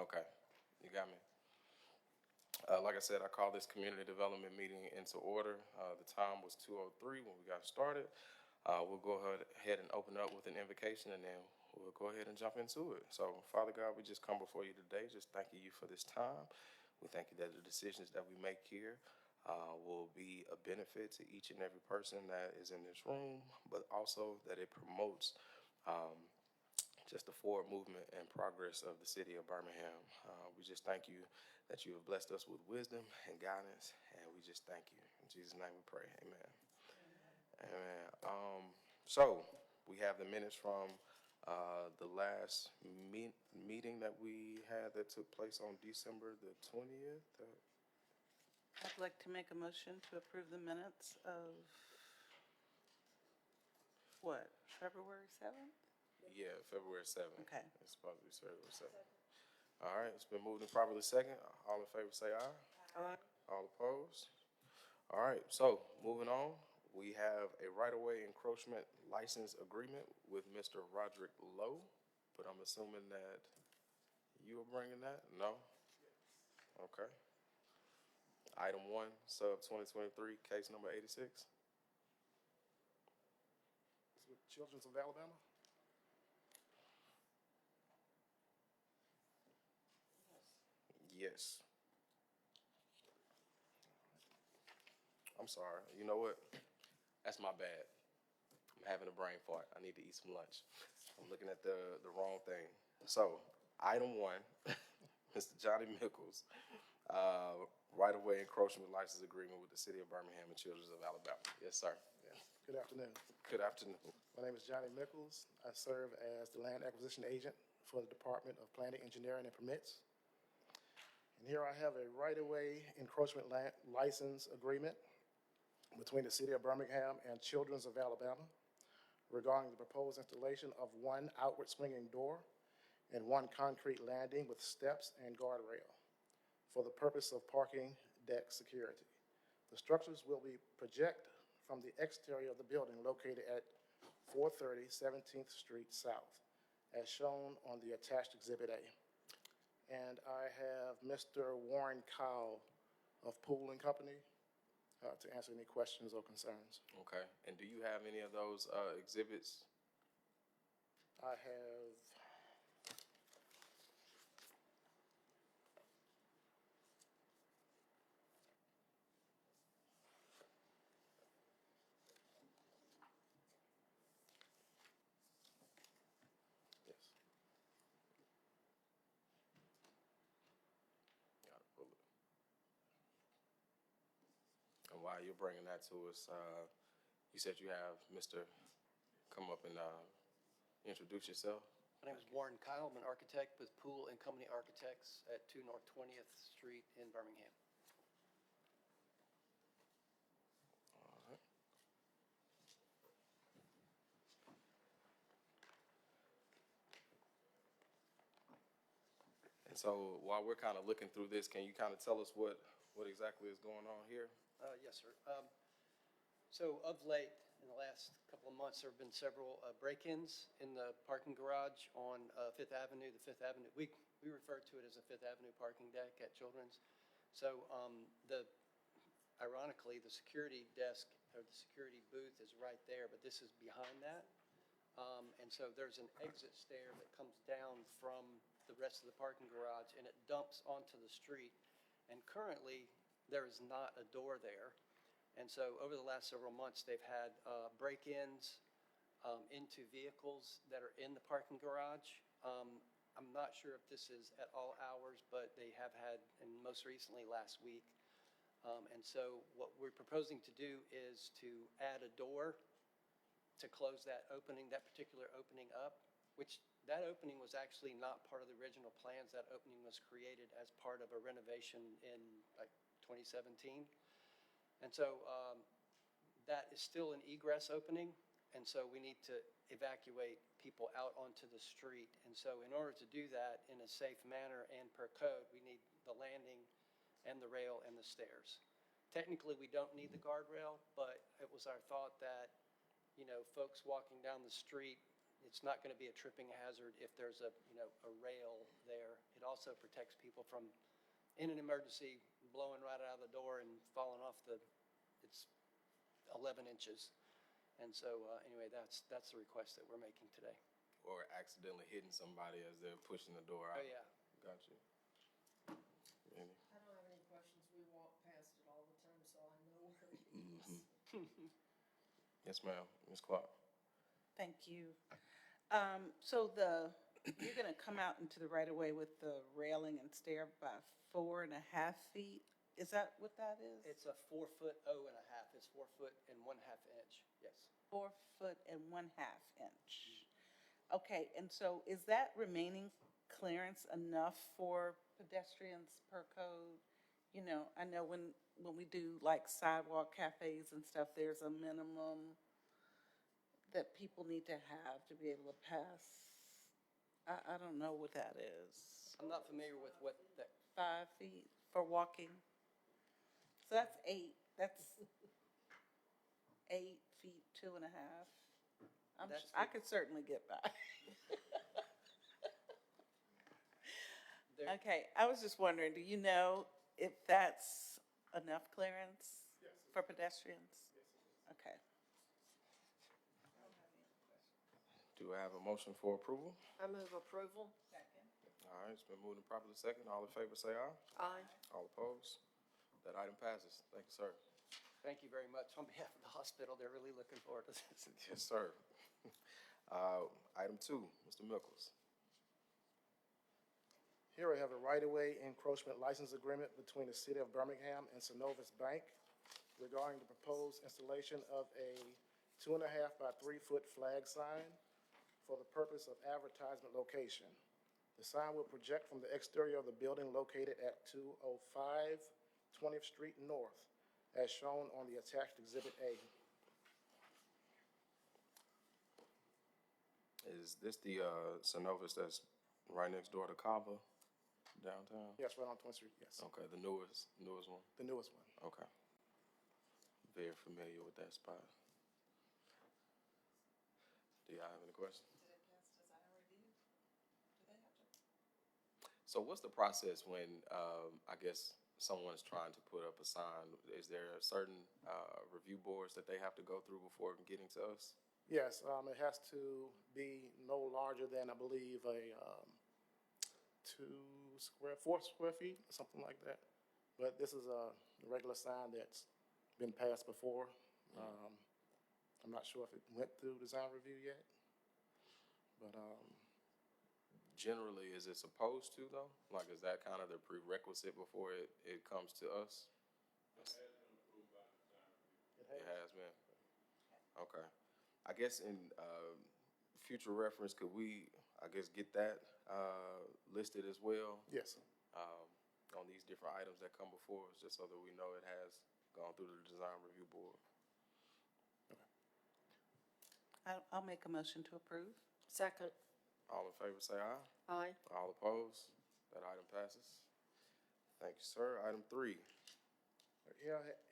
Okay, you got me. Like I said, I call this community development meeting into order. The time was 2:03 when we got started. We'll go ahead and open up with an invocation, and then we'll go ahead and jump into it. So, Father God, we just come before you today, just thanking you for this time. We thank you that the decisions that we make here will be a benefit to each and every person that is in this room, but also that it promotes just the forward movement and progress of the city of Birmingham. We just thank you that you have blessed us with wisdom and guidance, and we just thank you. In Jesus' name we pray, amen. Amen. So we have the minutes from the last meeting that we had that took place on December the 20th. I'd like to make a motion to approve the minutes of, what, February 7th? Yeah, February 7th. Okay. It's supposed to be February 7th. All right, it's been moved and properly second. All in favor say aye. Aye. All opposed? All right, so moving on, we have a right-of-way encroachment license agreement with Mr. Roderick Lowe, but I'm assuming that you are bringing that? No? Okay. Item 1, sub 2023, case number 86. It's with Children's of Alabama. Yes. I'm sorry. You know what? That's my bad. I'm having a brain fart. I need to eat some lunch. I'm looking at the wrong thing. So, item 1, Mr. Johnny Mickles, right-of-way encroachment license agreement with the city of Birmingham and Children's of Alabama. Yes, sir. Yeah. Good afternoon. Good afternoon. My name is Johnny Mickles. I serve as the land acquisition agent for the Department of Planning, Engineering, and Permits. And here I have a right-of-way encroachment license agreement between the city of Birmingham and Children's of Alabama regarding the proposed installation of one outward swinging door and one concrete landing with steps and guardrail for the purpose of parking deck security. The structures will be project from the exterior of the building located at 430 17th Street South, as shown on the attached Exhibit A. And I have Mr. Warren Kyle of Pool and Company to answer any questions or concerns. Okay. And do you have any of those exhibits? I have yes. Got it. Pull it. And while you're bringing that to us, you said you have Mr. come up and introduce yourself. My name is Warren Kyle. I'm an architect with Pool and Company Architects at 2 North 20th Street in Birmingham. All right. And so while we're kind of looking through this, can you kind of tell us what exactly is going on here? Yes, sir. So of late, in the last couple of months, there have been several break-ins in the parking garage on Fifth Avenue. The Fifth Avenue, we refer to it as the Fifth Avenue parking deck at Children's. So ironically, the security desk or the security booth is right there, but this is behind that. And so there's an exit stair that comes down from the rest of the parking garage, and it dumps onto the street. And currently, there is not a door there. And so over the last several months, they've had break-ins into vehicles that are in the parking garage. I'm not sure if this is at all hours, but they have had, and most recently last week. And so what we're proposing to do is to add a door to close that opening, that particular opening up, which that opening was actually not part of the original plans. That opening was created as part of a renovation in like 2017. And so that is still an egress opening, and so we need to evacuate people out onto the street. And so in order to do that in a safe manner and per code, we need the landing and the rail and the stairs. Technically, we don't need the guardrail, but it was our thought that, you know, folks walking down the street, it's not going to be a tripping hazard if there's a, a rail there. It also protects people from, in an emergency, blowing right out of the door and falling off it's 11 inches. And so, anyway, that's the request that we're making today. Or accidentally hitting somebody as they're pushing the door out? Oh, yeah. Got you. Any? I don't have any questions. We walk past it all the time, so I know where it is. Yes, ma'am. Ms. Clark? Thank you. So you're gonna come out into the right of way with the railing and stair by 4.5 feet? Is that what that is? It's a 4 foot 0.5. It's 4 foot and 1/2 inch. Yes. 4 1/2 inch. Okay, and so is that remaining clearance enough for pedestrians per code? You know, I know when we do like sidewalk cafes and stuff, there's a minimum that people need to have to be able to pass. I don't know what that is. I'm not familiar with what that, 5 feet for walking? So that's 8, that's 8 feet, 2.5. That's I the- could certainly get by. there, Okay, I was just wondering, do you know if that's enough clearance for pedestrians? Okay. Do I have a motion for approval? I move approval. All right, it's been moved and properly second. All in favor, say aye. Aye. All opposed? That item passes. Thank you, sir. thank you very much. On behalf of the hospital, they're really looking forward to this. Yes, sir. Item 2, Mr. Mickles. Here I have a right-of-way encroachment license agreement between the City of Birmingham and Synovus Bank regarding the proposed installation of a 2.5 by 3 foot flag sign for the purpose of advertisement location. The sign will project from the exterior of the building located at 205 20th Street North, as shown on the attached Exhibit A. Is this the Synovus that's right next door to Cava downtown? Yes, right on 20th Street, yes, Okay, the newest one? the newest one. Okay. Very familiar with that spot. Do y'all have any questions? So what's the process when, I guess, someone's trying to put up a sign? Is there certain review boards that they have to go through before getting to us? Yes, it has to be no larger than, I believe, a 4 square feet, something like that. But this is a regular sign that's been passed before. I'm not sure if it went through design review yet, but, Generally, is it supposed to, though? Like, is that kind of the prerequisite before it comes to us? It has been? Okay. I guess in future reference, could we, I guess, get that listed as well yes, on these different items that come before us, just so that we know it has gone through the design review board? I'll make a motion to approve. Second. All in favor, say aye. Aye. All opposed? That item passes. Thank you, sir. Item 3.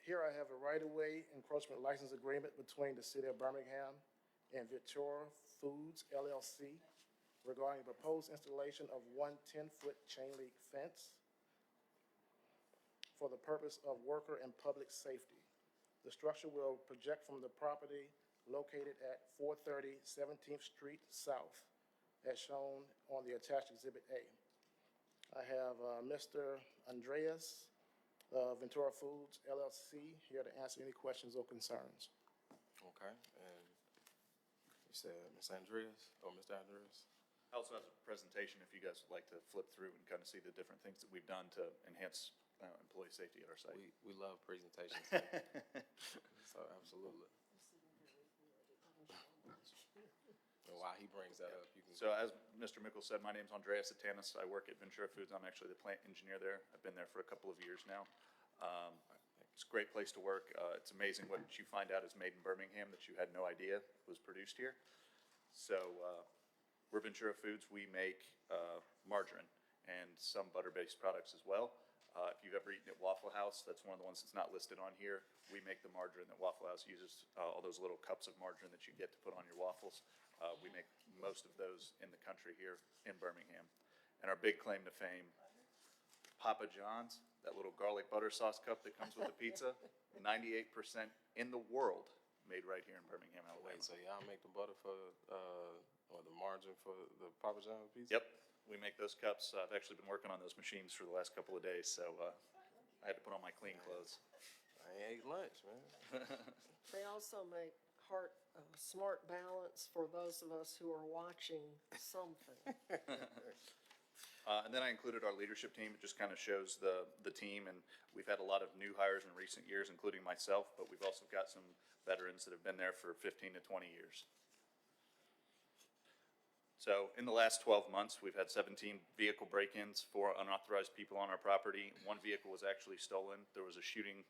Here I have a right-of-way encroachment license agreement between the City of Birmingham and Ventura Foods LLC regarding the proposed installation of one 10-foot chain link fence for the purpose of worker and public safety. The structure will project from the property located at 430 17th Street South, as shown on the attached Exhibit A. I have Mr. Andreas of Ventura Foods LLC here to answer any questions or concerns. Okay, and you said Ms. Andreas, or Mr. Andreas? I also have a presentation if you guys would like to flip through and kind of see the different things that we've done to enhance employee safety at our site. We love presentations. So absolutely. And while he brings that up, you can. So as Mr. Mickles said, my name's Andreas Atanas. I work at Ventura Foods. I'm actually the plant engineer there. I've been there for a couple of years now. It's a great place to work. It's amazing what you find out is made in Birmingham that you had no idea was produced here. So we're Ventura Foods. We make margarine and some butter-based products as well. If you've ever eaten at Waffle House, that's one of the ones that's not listed on here. We make the margarine that Waffle House uses, all those little cups of margarine that you get to put on your waffles. We make most of those in the country here in Birmingham. And our big claim to fame, Papa John's, that little garlic butter sauce cup that comes with the pizza, 98% in the world made right here in Birmingham, Alabama. Wait, so y'all make the butter for, or the margarine for the Papa John's pizza? Yep, we make those cups. I've actually been working on those machines for the last couple of days, so I had to put on my clean clothes. I ain't ate lunch, man. They also make smart balance for those of us who are watching something. And then I included our leadership team. It just kind of shows the team, and we've had a lot of new hires in recent years, including myself, but we've also got some veterans that have been there for 15 to 20 years. So in the last 12 months, we've had 17 vehicle break-ins for unauthorized people on our property. One vehicle was actually stolen. There was a shooting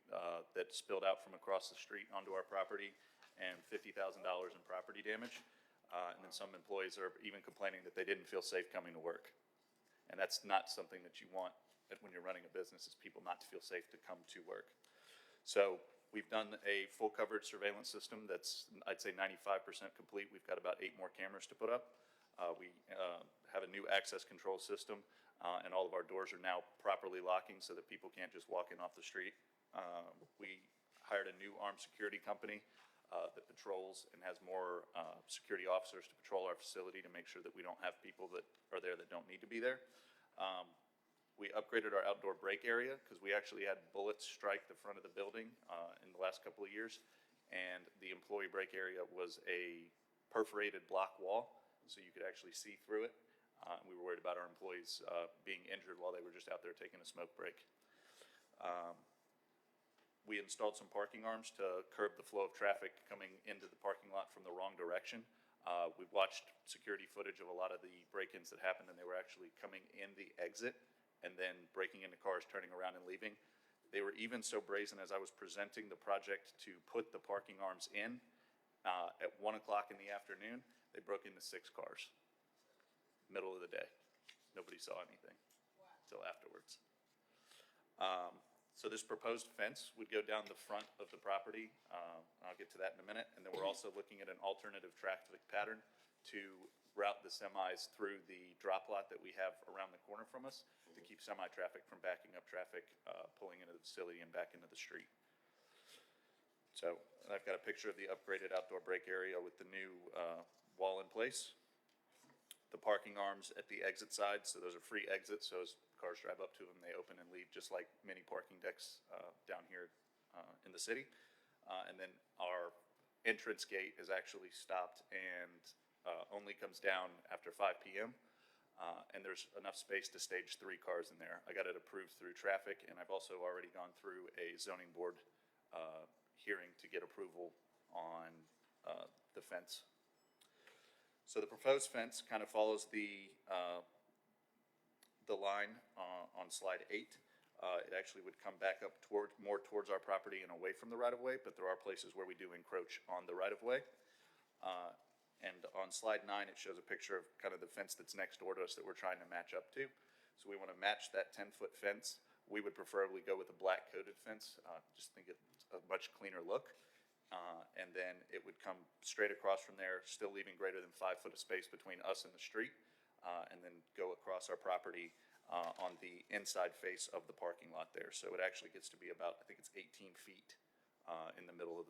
that spilled out from across the street onto our property, and $50,000 in property damage. And then some employees are even complaining that they didn't feel safe coming to work. And that's not something that you want when you're running a business, is people not to feel safe to come to work. So we've done a full coverage surveillance system that's, I'd say, 95% complete. We've got about 8 more cameras to put up. We have a new access control system, and all of our doors are now properly locking so that people can't just walk in off the street. We hired a new armed security company that patrols and has more security officers to patrol our facility to make sure that we don't have people that are there that don't need to be there. We upgraded our outdoor break area because we actually had bullets strike the front of the building in the last couple of years, and the employee break area was a perforated block wall, so you could actually see through it. We were worried about our employees being injured while they were just out there taking a smoke break. We installed some parking arms to curb the flow of traffic coming into the parking lot from the wrong direction. We watched security footage of a lot of the break-ins that happened, and they were actually coming in the exit and then breaking into cars, turning around and leaving. They were even so brazen as I was presenting the project to put the parking arms in at 1 o'clock in the afternoon, they broke into 6 cars, middle of the day. Nobody saw anything until afterwards. So this proposed fence would go down the front of the property. I'll get to that in a minute. And then we're also looking at an alternative traffic pattern to route the semis through the drop lot that we have around the corner from us to keep semi-traffic from backing up traffic, pulling into the facility and back into the street. So I've got a picture of the upgraded outdoor break area with the new wall in place. The parking arms at the exit side, so those are free exits, so as cars drive up to them, they open and leave just like mini parking decks down here in the city. And then our entrance gate is actually stopped and only comes down after 5 p.m. And there's enough space to stage 3 cars in there. I got it approved through traffic, and I've also already gone through a zoning board hearing to get approval on the fence. So the proposed fence kind of follows the line on slide 8. It actually would come back up more towards our property and away from the right-of-way, but there are places where we do encroach on the right-of-way. And on slide 9, it shows a picture of kind of the fence that's next door to us that we're trying to match up to. So we want to match that 10-foot fence. We would preferably go with a black coated fence. Just think it's a much cleaner look. And then it would come straight across from there, still leaving greater than 5 foot of space between us and the street, and then go across our property on the inside face of the parking lot there. So it actually gets to be about, I think it's 18 feet in the middle of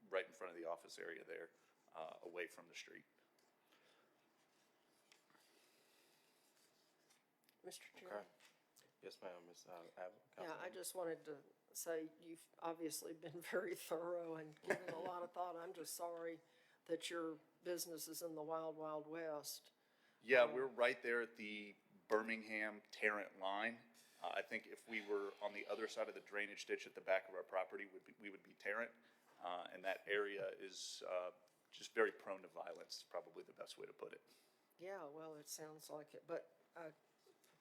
right in front of the office area there, away from the street. Mr. Okay. Chair? Yes, ma'am, Ms. Abbott. Yeah, I just wanted to say you've obviously been very thorough and given a lot of thought. I'm just sorry that your business is in the wild, wild west. Yeah, we're right there at the Birmingham-Tarrant line. I think if we were on the other side of the drainage ditch at the back of our property, we would be Tarrant. And that area is just very prone to violence, is probably the best way to put it. Yeah, well, it sounds like it, but I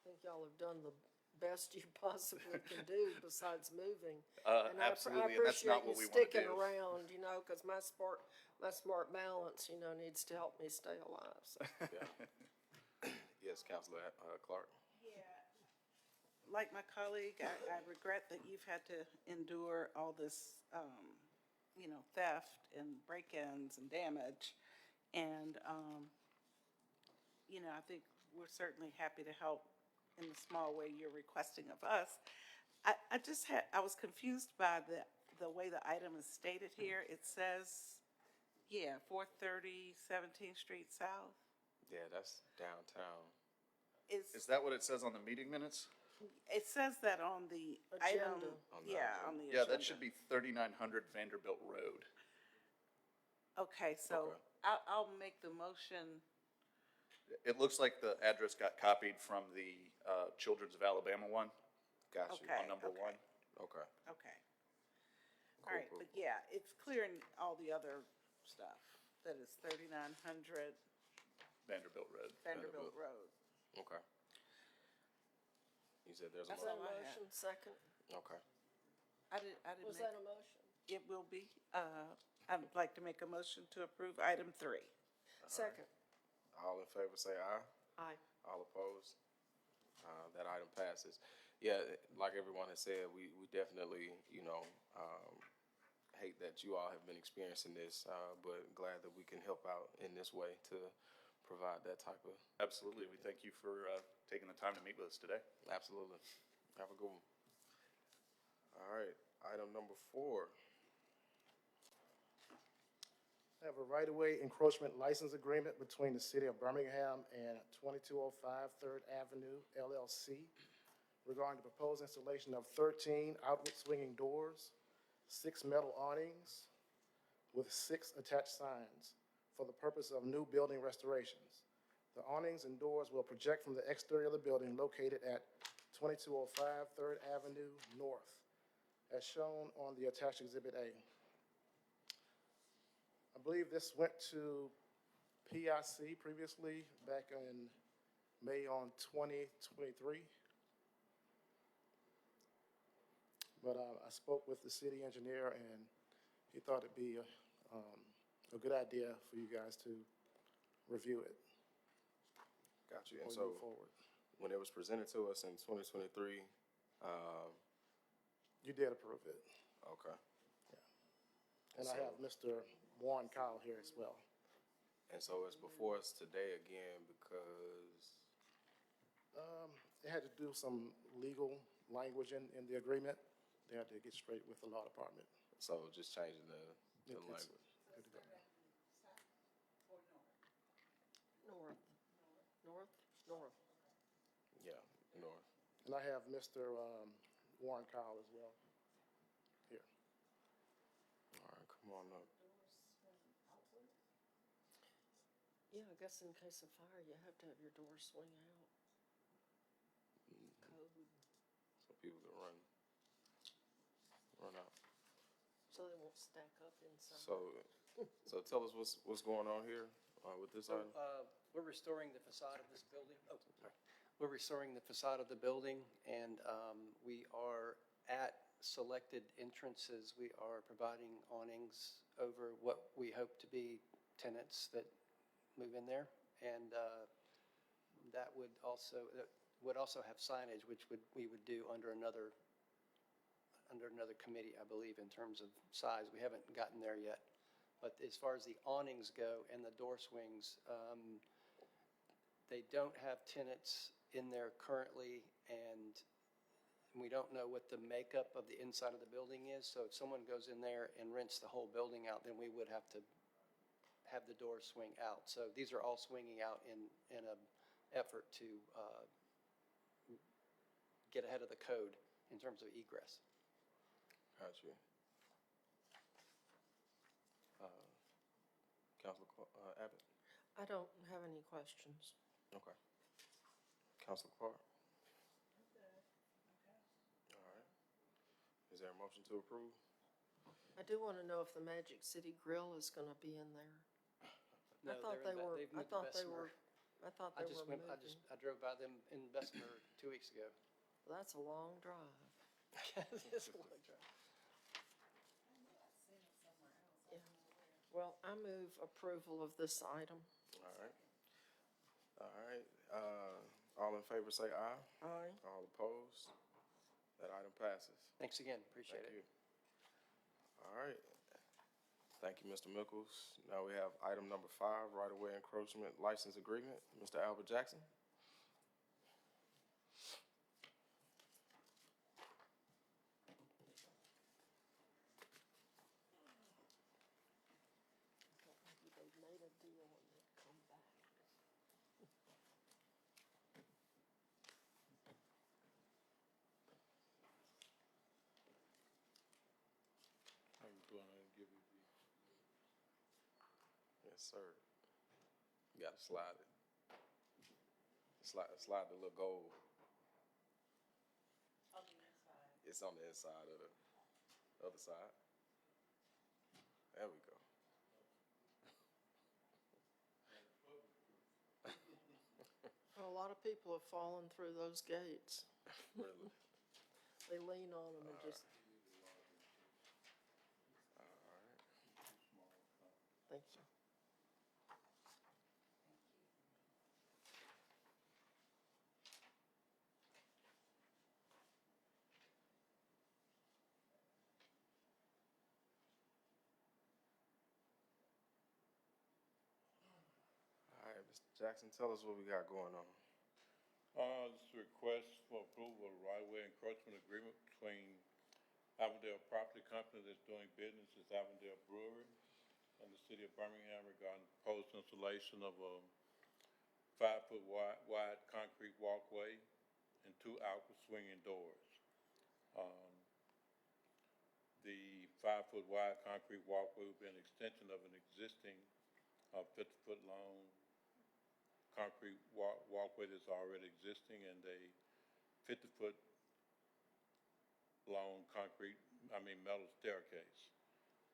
think y'all have done the best you possibly can do besides moving. And Absolutely, I and that's not appreciate you what we want to sticking do. around, because my smart balance, needs to help me stay alive, so. Yeah. Yes, Councilor Clark. Yeah, like my colleague, I regret that you've had to endure all this, theft and break-ins and damage. And, I think we're certainly happy to help in the small way you're requesting of us. I was confused by the way the item is stated here. It says, 430 17th Street South. Yeah, that's downtown. Is that what it says on the meeting minutes? It says that on the item. Agenda. On the Yeah, agenda. on the Yeah, agenda. that should be 3900 Vanderbilt Road. Okay, so Okay. I'll make the motion. It looks like the address got copied from the Children's of Alabama one Got you. Okay. on number one. Okay. Okay. All right, cool. but yeah, it's clear in all the other stuff that it's 3900 Vanderbilt Road. Vanderbilt Road. Okay. You said there's a That's Was that motion? a all I had. motion, second? Okay. I didn't Was make, that a motion? it will be. I'd like to make a motion to approve item 3. Second. All in favor, say aye. Aye. All opposed? That item passes. Yeah, like everyone has said, we definitely, hate that you all have been experiencing this, but glad that we can help out in this way to provide that type of, Absolutely. We thank you for taking the time to meet with us today. absolutely. Have a good one. All right, item number 4. I have a right-of-way encroachment license agreement between the City of Birmingham and 2205 Third Avenue LLC regarding the proposed installation of 13 outward swinging doors, 6 metal awnings with 6 attached signs for the purpose of new building restorations. The awnings and doors will project from the exterior of the building located at 2205 Third Avenue North, as shown on the attached Exhibit A. I believe this went to PIC previously, back in May on 2023. But I spoke with the city engineer, and he thought it'd be a good idea for you guys to review it Got you. And before we so move forward. when it was presented to us in 2023, You did approve it. okay. And I have Mr. Warren Kyle here as well. And so it's before us today again because, They had to do some legal language in the agreement. They had to get straight with the law department. so just changing the It's language. good to go. North. North? North. Yeah, north. And I have Mr. Warren Kyle as well here. All right, come on up. Yeah, I guess in case of fire, you have to have your door swing out. Code. So people can run out. So they won't stack up inside. So tell us what's going on here with this So, item? we're restoring the facade of this building. Oh, sorry. We're restoring the facade of the building, and we are at selected entrances. We are providing awnings over what we hope to be tenants that move in there. And that would also have signage, which we would do under another committee, I believe, in terms of size. We haven't gotten there yet. But as far as the awnings go and the door swings, they don't have tenants in there currently, and we don't know what the makeup of the inside of the building is. So if someone goes in there and rents the whole building out, then we would have to have the doors swing out. So these are all swinging out in an effort to get ahead of the code in terms of egress. Got you. Councilor Abbott? I don't have any questions. Okay. Councilor Clark? All right. Is there a motion to approve? I do want to know if the Magic City Grill is going to be in there. No, I thought they're they in Be- were, they've I moved to thought they Bessemer. were, I thought they were moving. I drove by them in Bessemer 2 weeks ago. Well, that's a long drive. It's a long drive. Yeah. Well, I move approval of this item. All right. All right. All in favor say aye. Aye. All opposed? That item passes. Thanks again, appreciate Thank it. you. All right. Thank you, Mr. Mickles. Now we have item number 5, right-of-way encroachment license agreement. Mr. Albert Jackson. They made a deal and they've come back. I'm going to give you the, Yes, sir. You gotta slide it. Slide the little gold. On the inside. It's on the inside of the other side. There we go. A lot of people have fallen through those gates. Really. They lean on them and just, All right. thank you. All right, Mr. Jackson, tell us what we got going on. this is a request for approval of right-of-way encroachment agreement between Avondale Property Company that's doing business as Avondale Brewery and the city of Birmingham regarding proposed installation of a 5-foot wide concrete walkway and 2 outward swinging doors. The 5-foot wide concrete walkway will be an extension of an existing 50-foot long concrete walkway that's already existing, and a 50-foot long metal staircase.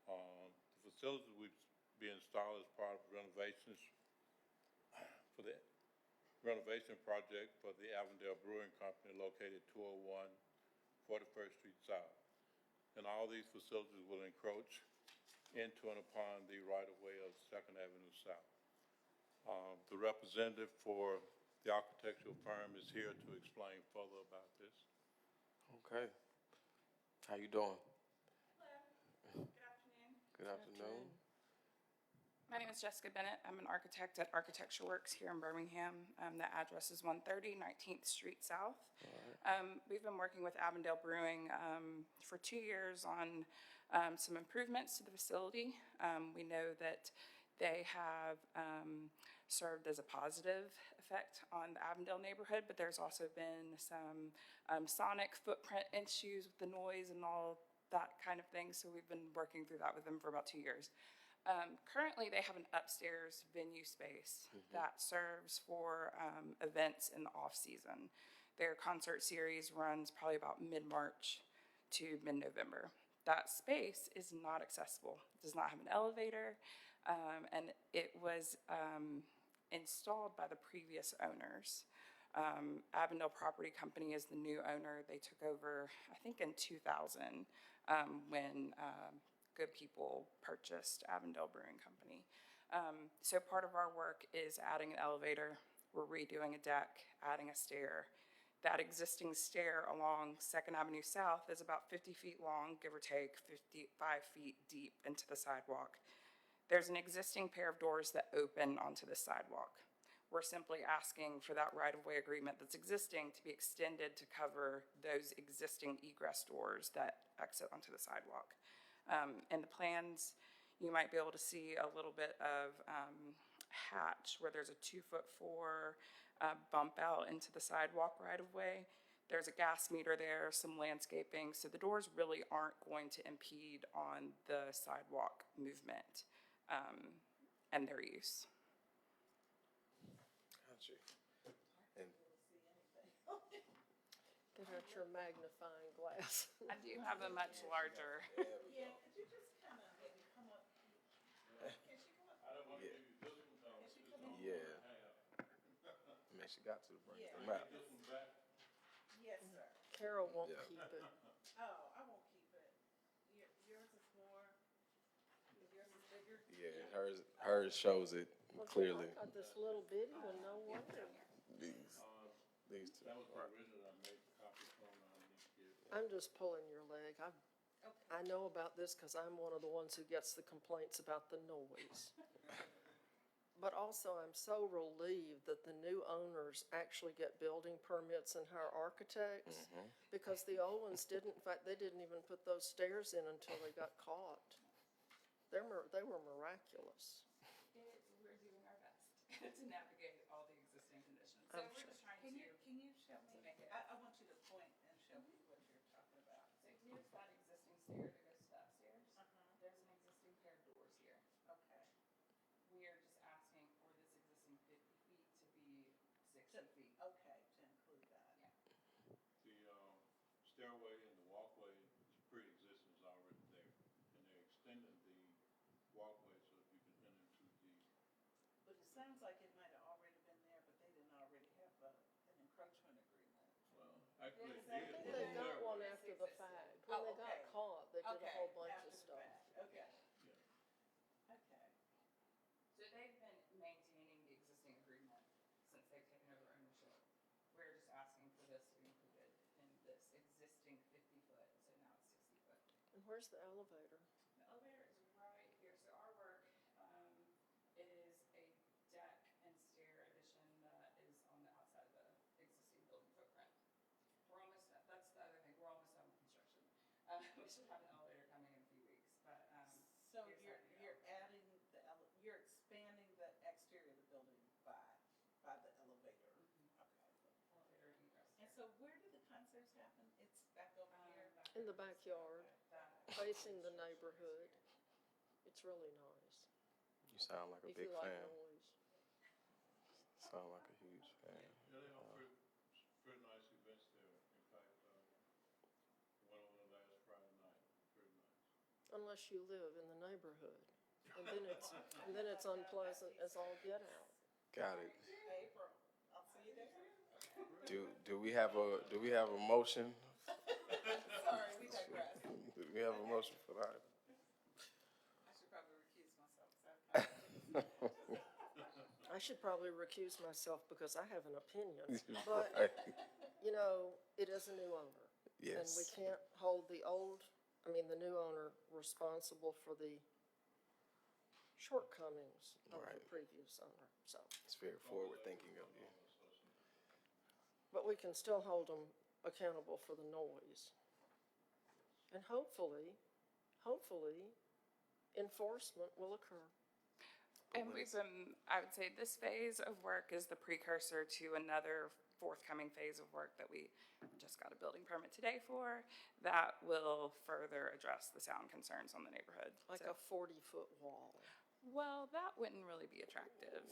The facility would be installed as part of renovations for the renovation project for the Avondale Brewing Company located 201 41st Street South. And all these facilities will encroach into and upon the right-of-way of Second Avenue South. The representative for the architectural firm is here to explain further about this. Okay. How you doing? Hello, good afternoon. Good afternoon. My name is Jessica Bennett. I'm an architect at Architecture Works here in Birmingham. The address is 130 19th Street South. We've been working with Avondale Brewing for 2 years on some improvements to the facility. We know that they have served as a positive effect on the Avondale neighborhood, but there's also been some sonic footprint issues with the noise and all that kind of thing. So we've been working through that with them for about 2 years. Currently, they have an upstairs venue space that serves for events in the off-season. Their concert series runs probably about mid-March to mid-November. That space is not accessible. It does not have an elevator, and it was installed by the previous owners. Avondale Property Company is the new owner. They took over, I think, in 2000 when Good People purchased Avondale Brewing Company. So part of our work is adding an elevator. We're redoing a deck, adding a stair. That existing stair along Second Avenue South is about 50 feet long, give or take 55 feet deep into the sidewalk. There's an existing pair of doors that open onto the sidewalk. We're simply asking for that right-of-way agreement that's existing to be extended to cover those existing egress doors that exit onto the sidewalk. In the plans, you might be able to see a little bit of hatch where there's a 2'4" bump out into the sidewalk right of way. There's a gas meter there, some landscaping, so the doors really aren't going to impede on the sidewalk movement and their use. Got you. And Get out your magnifying glass. I do have a much larger. Yeah, could you just kind of maybe come up? Can she come up? I don't want to give you this one, though. Can she come up? yeah, man, she got to bring Yeah. them out. This one back. Yes, sir. Carol won't Yeah. keep it. Oh, I won't keep it. Yours is more, yours is bigger? Yeah, hers shows it Look, clearly. I got this little bitty one, no wonder. These. these two. That was the Right. original I made the copy from, I need to get. I'm just pulling your leg. I know about this because I'm one of the ones who gets the complaints about the noise. But also, I'm so relieved that the new owners actually get building permits and hire architects. Because the old ones didn't, in fact, they didn't even put those stairs in until they got caught. They were miraculous. We're doing our best to navigate all the existing conditions. So I'm we're sure. just trying Can you to show me? make it. I want you to point and show me what you're talking about. So here's that existing stair that goes to the upstairs. Uh-huh. There's an existing pair of doors here. Okay. We are just asking for this existing 50 feet to be 60 To- feet. Okay, to include that. Yeah. The stairway and the walkway is pre-existing, is already there. And they're extending the walkway so that you can enter into the, But it sounds like it might have already been there, but they didn't already have an encroachment agreement. well, actually Is it that- did. I think with they the got stairway. one after the fact. When Oh, they got okay. caught, they did a Okay, whole bunch after of the stuff. fact. Okay, Yeah. okay. So they've been maintaining the existing agreement since they've taken over ownership. We're just asking for this to be included in this existing 50-foot, so now it's 60-foot. And where's the elevator? The elevator is right here, so our work, it is a deck and stair addition that is on the outside of the existing building footprint. We're almost, that's the other thing, we're almost done with construction. We should have an elevator coming in a few weeks, but, So here's you're how we go. adding you're expanding the exterior of the building by the elevator. Okay. Elevator and egress And stair. so where do the concerts happen? It's back over here? In the backyard, facing the neighborhood. It's really nice. You sound like a If big you like fan. noise. Sound like a huge fan. Yeah, they have pretty nice events there. In fact, went over there last Friday night, pretty nice. Unless you live in the neighborhood. And then it's unpleasant as all get out. Got it. April, I'll see you there. Do we have a motion? Sorry, we digress. Do we have a motion for that? I should probably recuse myself. I should probably recuse myself because I have an opinion. But, Right. you know, it is a new owner. And we Yes, can't hold the new owner responsible for the shortcomings of the Right. previous owner, so. it's very forward thinking of you. But we can still hold them accountable for the noise. And hopefully, enforcement will occur. And we've been, I would say this phase of work is the precursor to another forthcoming phase of work that we just got a building permit today for that will further address the sound concerns on the neighborhood. Like So- a 40-foot wall. Well, that wouldn't really be attractive.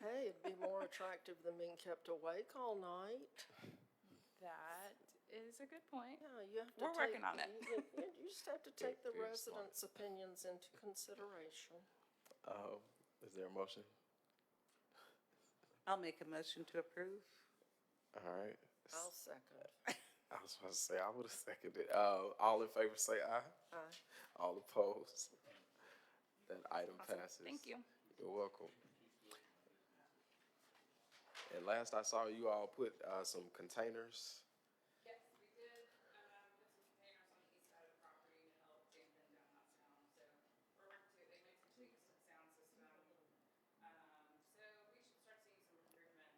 Hey, it'd be more attractive than being kept awake all night. That is a good point. Yeah, you have to We're working on it. You just have to take the Very smart. residents' opinions into consideration. Is there a motion? I'll make a motion to approve. All right. I'll second. I was supposed to say, I would have seconded. All in favor say aye. Aye. All opposed. That item Awesome. passes. Thank you. You're welcome. And last I saw, you all put some containers. Yes, we did, put some containers on the east side of the property to help dampen down that sound, so we're working to, they made some tweaks to the sound system. So we should start seeing some improvement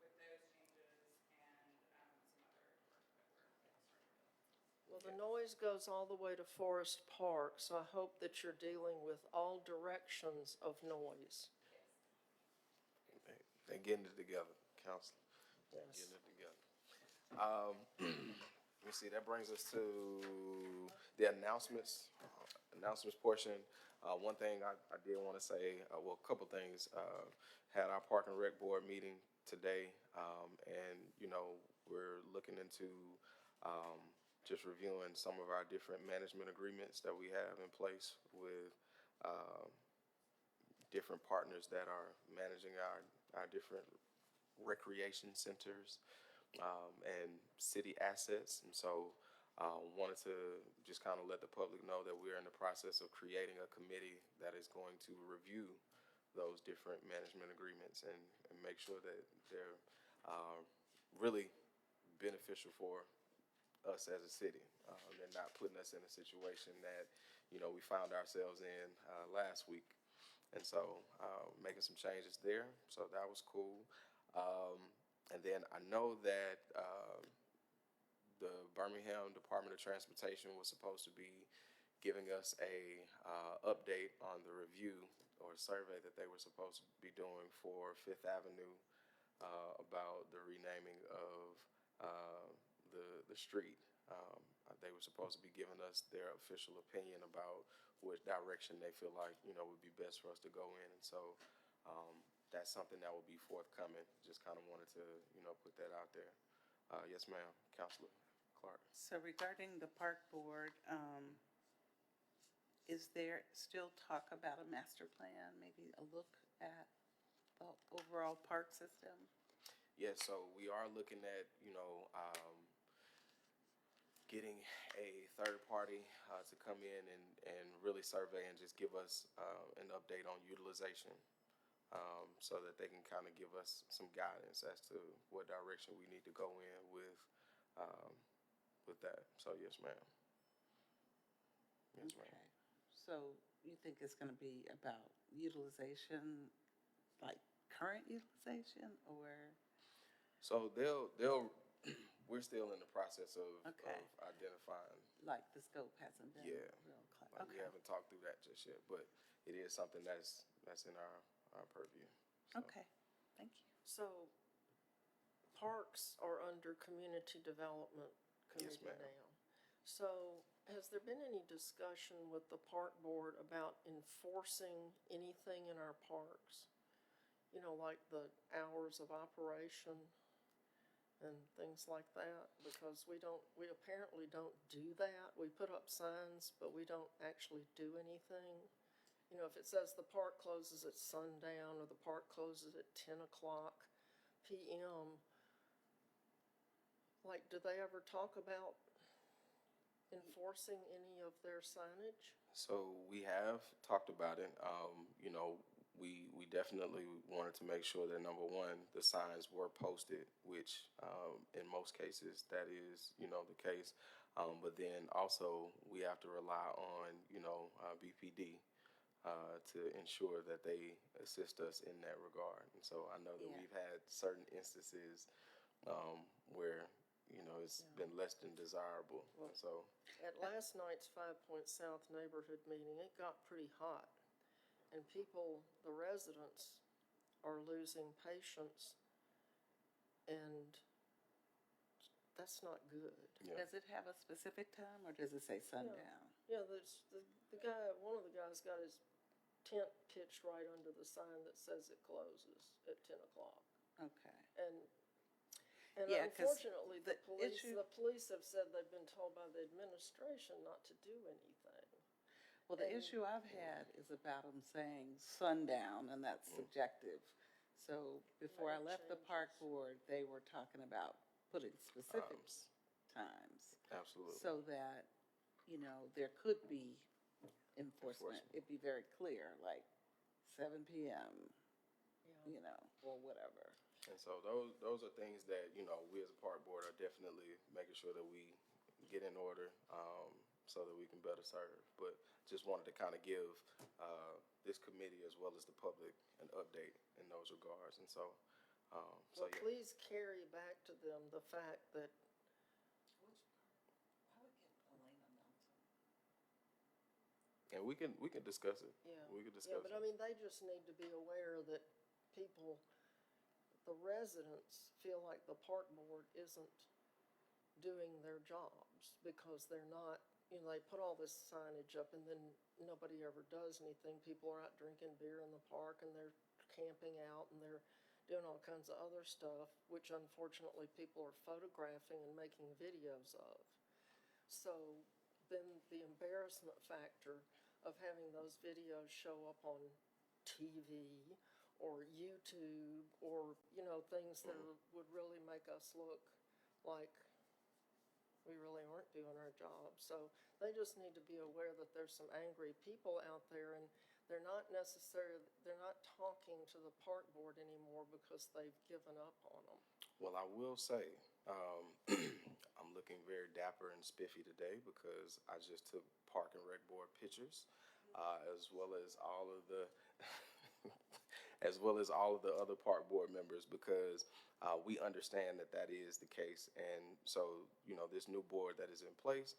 with those changes and, some other work that we're getting started with. Well, the noise goes all the way to Forest Park, so I hope that you're dealing with all directions of noise. They getting it together, council. Yes. Getting it together. Let me see, that brings us to the announcements portion. One thing I did want to say, well, a couple things. Had our Park and Rec Board meeting today, and, you know, we're looking into just reviewing some of our different management agreements that we have in place with different partners that are managing our different recreation centers and city assets. And so wanted to just kind of let the public know that we're in the process of creating a committee that is going to review those different management agreements and make sure that they're really beneficial for us as a city. They're not putting us in a situation that, we found ourselves in last week. And so making some changes there. So that was cool. And then I know that the Birmingham Department of Transportation was supposed to be giving us a update on the review or survey that they were supposed to be doing for Fifth Avenue about the renaming of the street. They were supposed to be giving us their official opinion about which direction they feel like, would be best for us to go in. And so that's something that will be forthcoming. Just kind of wanted to, put that out there. Yes, ma'am, Councilor Clark. So regarding the park board, is there still talk about a master plan, maybe a look at the overall park system? Yeah, so we are looking at, getting a third party to come in and really survey and just give us an update on utilization, so that they can kind of give us some guidance as to what direction we need to go in with that. So yes, ma'am. Yes, ma'am. Okay. So you think it's going to be about utilization, like current utilization, or? So they'll we're still in the process of Okay. identifying. Like the scope hasn't been Yeah. real clear. Like we Okay. haven't talked through that just yet, but it is something that's in our purview. So. Okay, thank you. So parks are under community development Yes, committee ma'am. now. So has there been any discussion with the park board about enforcing anything in our parks? Like the hours of operation and things like that? Because we apparently don't do that. We put up signs, but we don't actually do anything. If it says the park closes at sundown or the park closes at 10 o'clock PM, like, do they ever talk about enforcing any of their signage? So we have talked about it. We definitely wanted to make sure that number one, the signs were posted, which in most cases that is, the case. But then also we have to rely on, BPD to ensure that they assist us in that regard. And so I know that Yeah. we've had certain instances where, it's been less than desirable. And so, At last night's 5 Point South neighborhood meeting, it got pretty hot. And the residents are losing patience, and that's not good. yeah. Does it have a specific time, or does it say sundown? Yeah, there's one of the guys got his tent pitched right under the sign that says it closes at 10 o'clock. Okay. And Yeah, 'cause unfortunately, the issue- the police have said they've been told by the administration not to do anything. Well, the And- issue I've had is about them saying sundown, and that's subjective. So before I That left the park changes. board, they were talking about putting specific times Absolutely. so that, there could be enforcement. It'd be very clear, like 7 PM, or whatever. And so those are things that, we as a park board are definitely making sure that we get in order, so that we can better serve. But just wanted to kind of give this committee as well as the public an update in those regards. And so, Well, yeah. please carry back to them the fact that And we can discuss it. Yeah. We can Yeah, discuss but it. I mean, they just need to be aware that the residents feel like the park board isn't doing their jobs because they're not, they put all this signage up and then nobody ever does anything. People are out drinking beer in the park and they're camping out and they're doing all kinds of other stuff, which unfortunately people are photographing and making videos of. So then the embarrassment factor of having those videos show up on TV or YouTube or, things that would really make us look like we really aren't doing our job. So they just need to be aware that there's some angry people out there and they're not talking to the park board anymore because they've given up on them. Well, I will say, I'm looking very dapper and spiffy today because I just took Park and Rec Board pictures, as well as all of the, as well as all of the other park board members, because we understand that that is the case. And so, you know, this new board that is in place,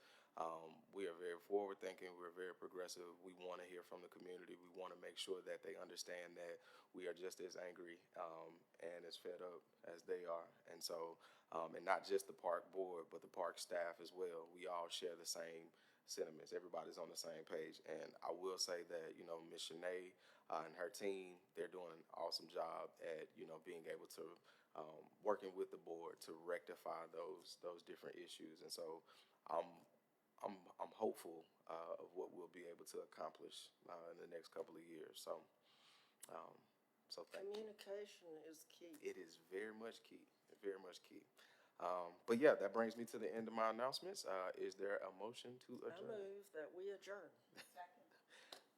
we are very forward-thinking, we're very progressive. We want to hear from the community. We want to make sure that they understand that we are just as angry and as fed up as they are. And so, and not just the park board, but the park staff as well. We all share the same sentiments. Everybody's on the same page. And I will say that, you know, Ms. Shanae and her team, they're doing an awesome job at, you know, being able to, working with the board to rectify those different issues. And so I'm hopeful of what we'll be able to accomplish in the next couple of years. So, so thank you. Communication is key. It is very much key, very much key. But yeah, that brings me to the end of my announcements. Is there a motion to I adjourn? move that we adjourn.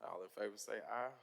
All in favor say aye.